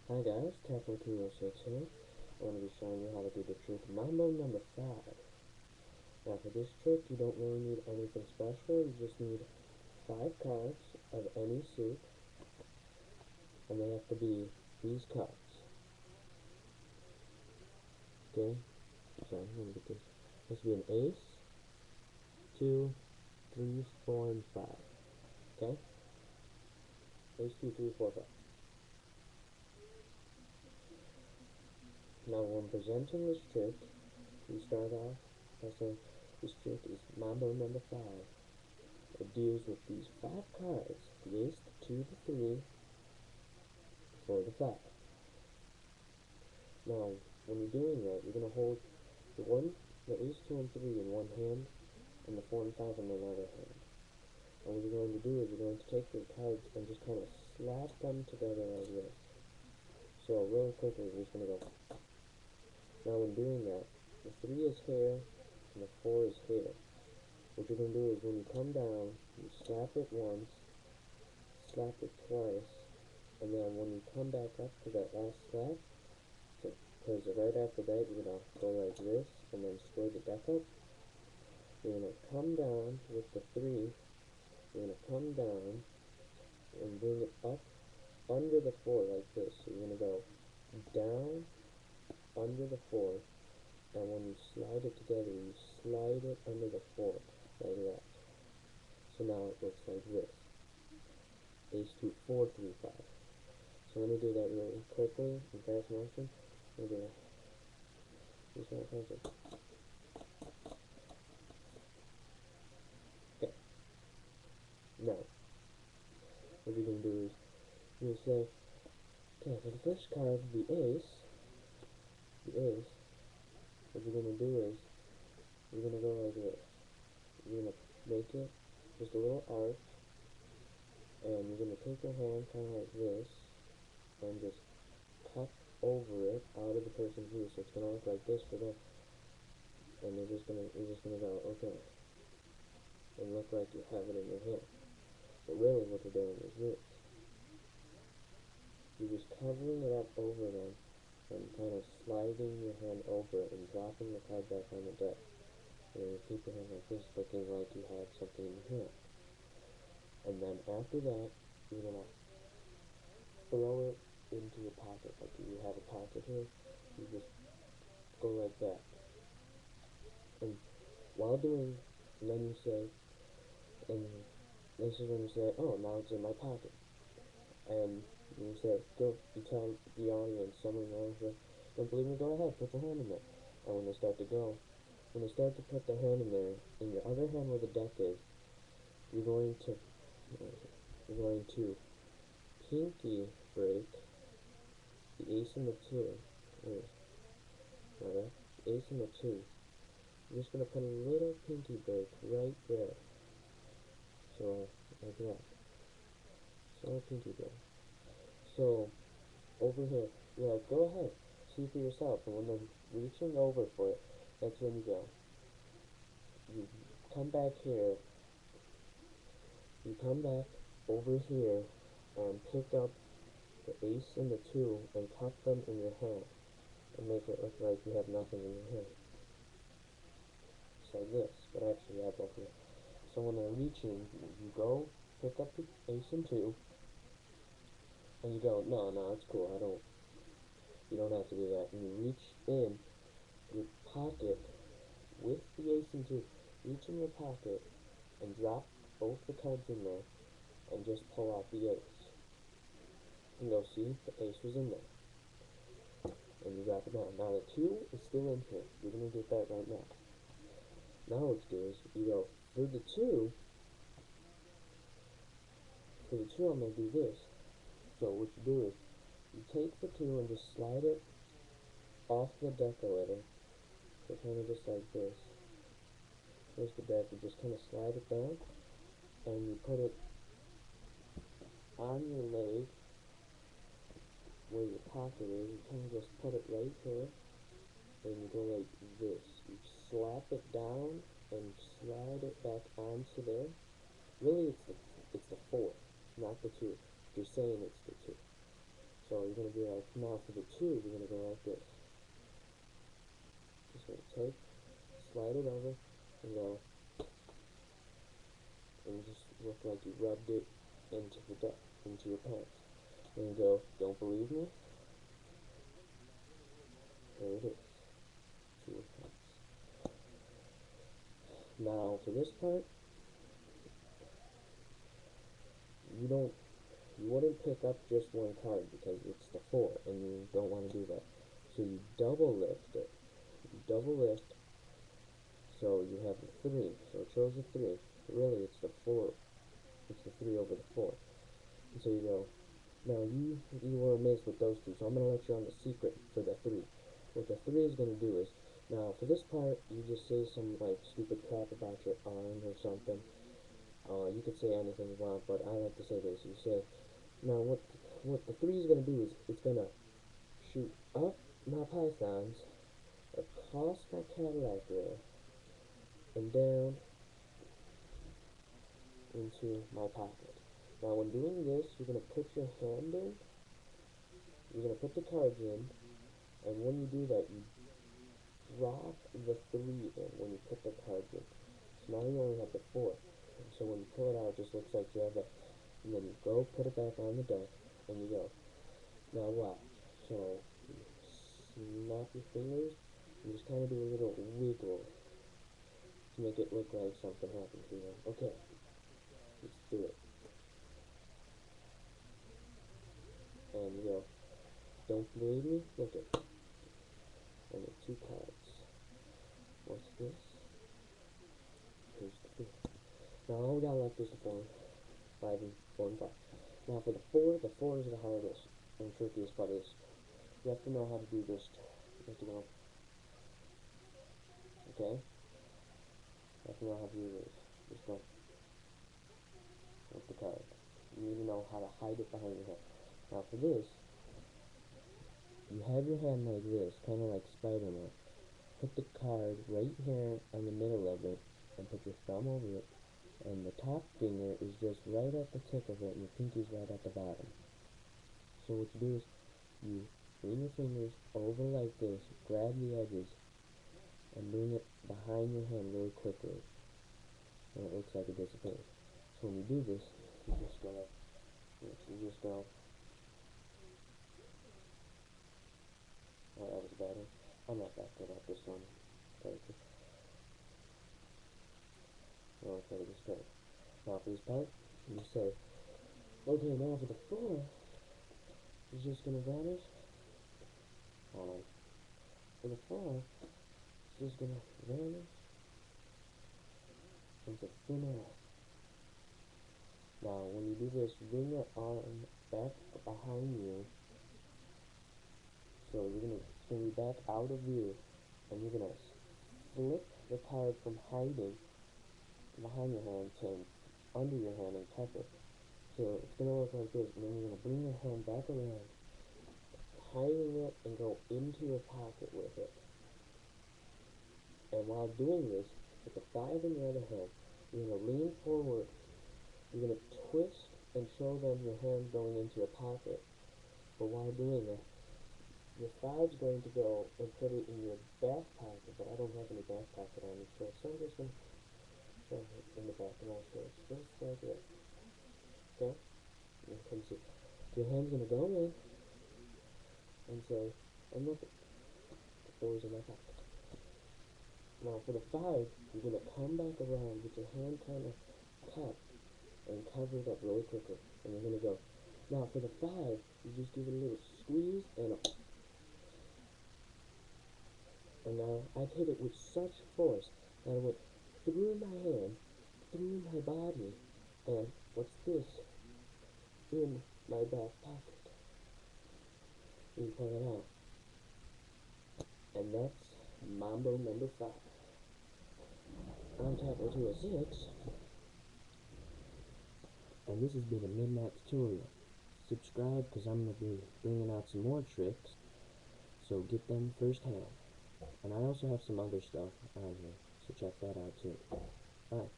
Hi guys, Capo206 here. I'm going to be showing you how to do the trick Mambo number 5. Now for this trick, you don't really need anything special. You just need 5 cards of any suit, and they have to be these cards. Okay? Sorry, let me get this. It has to be an ace, 2, 3, 4, and 5. Okay? Ace, 2, 3, 4, 5. Now when presenting this trick, you start off by saying, this trick is Mambo number 5. It deals with these 5 cards, the ace, the 2, the 3, 4, the 5. Now, when you're doing that, you're going to hold the ace, 2, and 3 in one hand, and the 4 and 5 in another hand. And what you're going to do is you're going to take your cards and just kind of slap them together like this. So, really quickly, we're just going to go. Now, when doing that, the 3 is here, and the 4 is here. What you're going to do is when you come down, you slap it once, slap it twice, and then when you come back up to that last slap, because right after that you're going to go like this, and then square the deck up. You're going to come down with the 3, you're going to come down and bring it up under the 4 like this. So you're going to go down under the 4, and when you slide it together, you slide it under the 4 like that. So now it looks like this. Ace, 2, 4, 3, 5. So let me do that really quickly in fast motion. Let me do that. Just one second. Okay. Now, what you're going to do is you'll say, okay, for the first card, the ace, what you're going to do is you're going to go like this. You're going to make it just a little arch, and you're going to take your hand kind of like this and just cup over it out of the person's view. So it's going to look like this for them. And you're just going to go, okay, and look like you have it in your hand. But really what you're doing is this. You're just covering it up over them and kind of sliding your hand over it and dropping the card back on the deck. And then you keep your hand like this, looking like you have something in your hand. And then after that, you're going to throw it into your pocket. Like you have a pocket here, you just go like that. And while doing, and then you say, and this is when you say, oh, now it's in my pocket. And you say, go, you tell the audience, someone in the audience, don't believe me, go ahead, put your hand in there. And when they start to put their hand in there, in your other hand where the deck is, you're going to pinky break the ace and the 2. The ace and the 2. You're just going to put a little pinky break right there. So, like that. So, pinky break. So, over here, you're like, go ahead, see for yourself. And when they're reaching over for it, that's when you go. You come back here, you come back over here, and pick up the ace and the 2 and cup them in your hand, and make it look like you have nothing in your hand. Just like this, but actually you have both of them. So when they're reaching, you go, pick up the ace and 2, and you go, no, it's cool, you don't have to do that. And you reach in your pocket with the ace and 2, reach in your pocket and drop both the cards in there and just pull out the ace. And go, see, the ace was in there. And you drop it down. Now the 2 is still in here. You're going to get that right now. Now what you do is you go, for the 2, I'm going to do this. So what you do is you take the 2 and just slide it off the deck a little. So kind of just like this. Here's the deck. You just kind of slide it down and you put it on your leg where your pocket is. You kind of just put it right here and you go like this. You slap it down and slide it back onto there. Really it's the 4, not the 2. You're saying it's the 2. So you're gonna be like, now for the two, you're gonna go like this. Just gonna take, slide it over, and go, and just look like you rubbed it into your pants. And you go, don't believe me? There it is. To your pants. Now for this part, you wouldn't pick up just one card because it's the 4 and you don't want to do that. So you double lift it. You double lift, so you have the 3. So it shows the 3. But really it's the 4. It's the 3 over the 4. And so you go, now you were amazed with those two, so I'm going to let you on the secret for the 3. What the 3 is going to do is, now for this part, you just say some like stupid crap about your arm or something. You could say anything you want, but I like to say this. You say, now what the 3 is going to do is, it's going to shoot up my pythons, across my Cadillac wheel, and down into my pocket. Now when doing this, you're going to put your hand in, you're going to put the cards in, and when you do that, you drop the 3 in when you put the cards in. So now you only have the 4. And so when you pull it out, it just looks like you have that. And then you go put it back on the deck, and you go. Now watch. So you snap your fingers, and just kind of do a little wiggle to make it look like something happened to you. Okay, let's do it. And you go, don't believe me? Look at it. And the 2 cards. What's this? Here's the 3. Now all we got left is the 4, 5, and 4 and 5. Now for the 4 is the hardest and trickiest part of this. You have to know how to do this. You have to go, okay? You have to know how to do this. Just go with the card. You need to know how to hide it behind your hand. Now for this, you have your hand like this, kind of like Spider-Man. Put the card right here on the middle of it, and put your thumb over it, and the top finger is just right at the tip of it, and your pinky's right at the bottom. So what you do is, you bring your fingers over like this, grab the edges, and bring it behind your hand really quickly, and it looks like it disappears. So when you do this, you just go like this. You just go, oh, that was better. I'm not that good at this one. Okay, this part. Now for this part, you say, okay, now for the 4, it's just gonna vanish. Hold on. For the 4, it's just gonna vanish into thin air. Now, when you do this, bring your arm back behind you. So it's gonna be back out of view, and you're gonna flip the card from hiding behind your hand to under your hand and cup it. So it's gonna look like this, and then you're gonna bring your hand back around, hiding it, and go into your pocket with it. And while doing this, with the 5 in your other hand, you're gonna lean forward. You're gonna twist and show them your hand going into your pocket. But while doing that, your 5's going to go and put it in your back pocket, but I don't have any back pocket on me, so I'm just going to shove it in the back of my shirt, just like this. Okay? You can see. Your hand's going to go in and say, and look, the 4's in my pocket. Now for the 5, you're going to come back around with your hand kind of cupped and cover it up really quickly, and you're going to go. Now for the 5, you just give it a little squeeze and now I've hit it with such force that it went through my hand, through my body, and what's this? In my back pocket. And you pull it out. And that's Mambo number 5. I'm tapping to a 6. And this has been a midnight tutorial. Subscribe, because I'm going to be bringing out some more tricks. So get them firsthand. And I also have some other stuff on here, so check that out too. Bye.